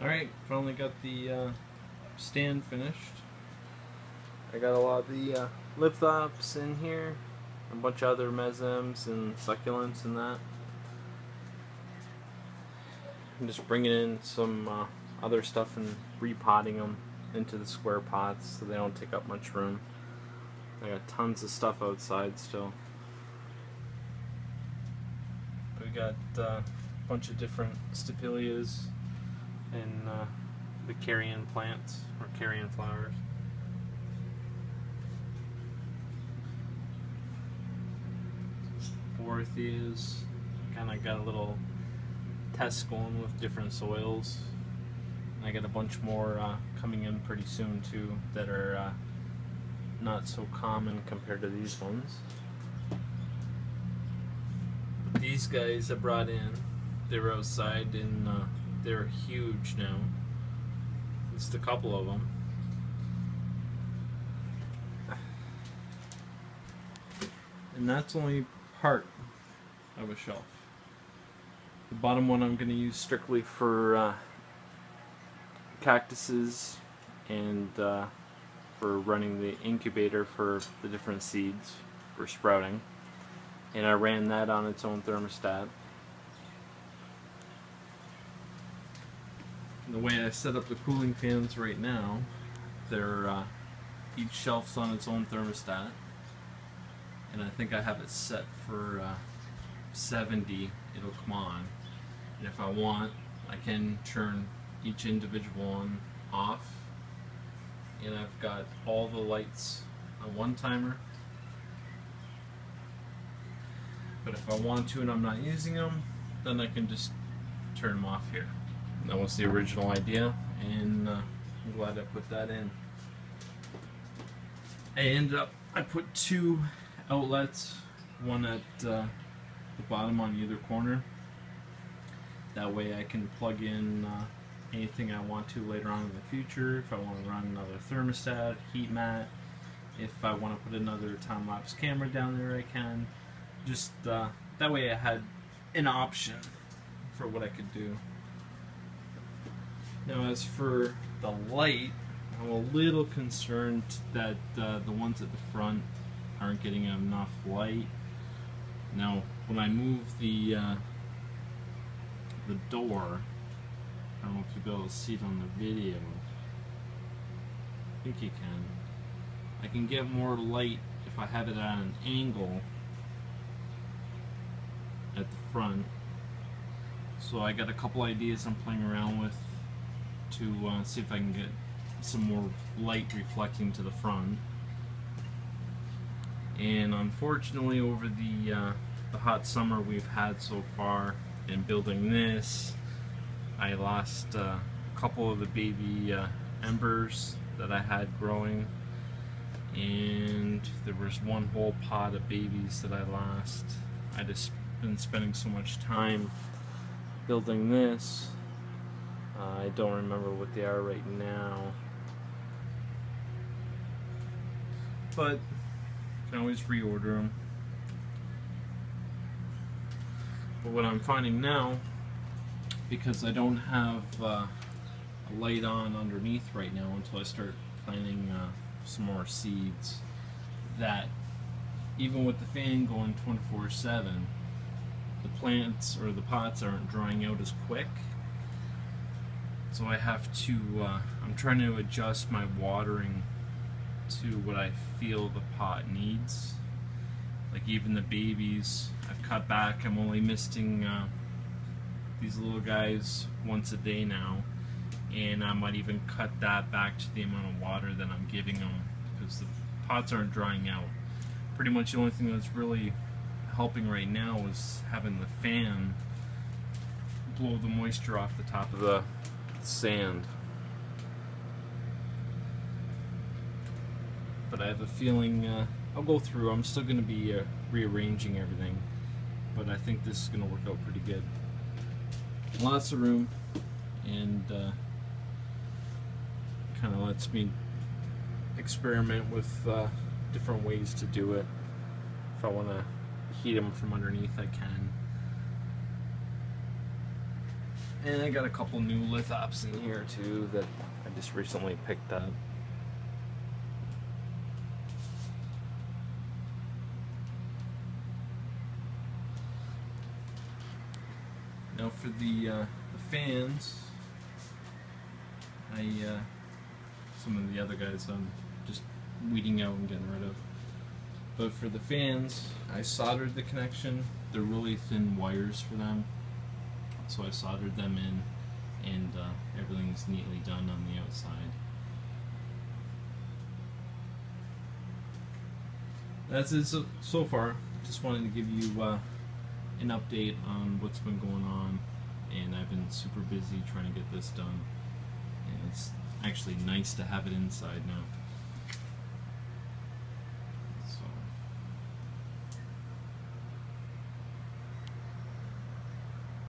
Alright, finally got the stand finished. I got a lot of the Lithops in here, a bunch of other mesems and succulents and that. I'm just bringing in some other stuff and repotting them into the square pots so they don't take up much room. I got tons of stuff outside still. We got a bunch of different stapelias and the carrion plants or carrion flowers. Orthias, kind of got a little test going with different soils. And I got a bunch more coming in pretty soon too that are not so common compared to these ones. But these guys I brought in, they were outside and they're huge now. Just a couple of them. And that's only part of a shelf. The bottom one I'm going to use strictly for cactuses and for running the incubator for the different seeds for sprouting. And I ran that on its own thermostat. And the way I set up the cooling fans right now, they're each shelf's on its own thermostat. And I think I have it set for 70, it'll come on. And if I want, I can turn each individual one off. And I've got all the lights on one timer. But if I want to and I'm not using them, then I can just turn them off here. And that was the original idea, and I'm glad I put that in. I put two outlets, one at the bottom on either corner. That way I can plug in anything I want to later on in the future. If I want to run another thermostat, heat mat, if I want to put another time-lapse camera down there, I can. Just that way I had an option for what I could do. Now as for the light, I'm a little concerned that the ones at the front aren't getting enough light. Now when I move the door, I don't know if you'll be able to see it on the video. I think you can. I can get more light if I have it at an angle at the front. So I got a couple ideas I'm playing around with to see if I can get some more light reflecting to the front. And unfortunately, over the hot summer we've had so far in building this, I lost a couple of the baby embers that I had growing, and there was one whole pod of babies that I lost. I just been spending so much time building this. I don't remember what they are right now, but you can always reorder them. But what I'm finding now, because I don't have a light on underneath right now until I start planting some more seeds, that even with the fan going 24/7, the plants or the pots aren't drying out as quick. So I have to, I'm trying to adjust my watering to what I feel the pot needs. Like even the babies, I've cut back. I'm only misting these little guys once a day now. And I might even cut that back to the amount of water that I'm giving them, because the pots aren't drying out. Pretty much the only thing that's really helping right now is having the fan blow the moisture off the top of the sand. But I have a feeling I'll go through. I'm still going to be rearranging everything, but I think this is going to work out pretty good. Lots of room, and kind of lets me experiment with different ways to do it. If I want to heat them from underneath, I can. And I got a couple new Lithops in here too that I just recently picked up. Now for the fans, some of the other guys I'm just weeding out and getting rid of. But for the fans, I soldered the connection. They're really thin wires for them, so I soldered them in, and everything's neatly done on the outside. That's it so far. Just wanted to give you an update on what's been going on, and I've been super busy trying to get this done, and it's actually nice to have it inside now.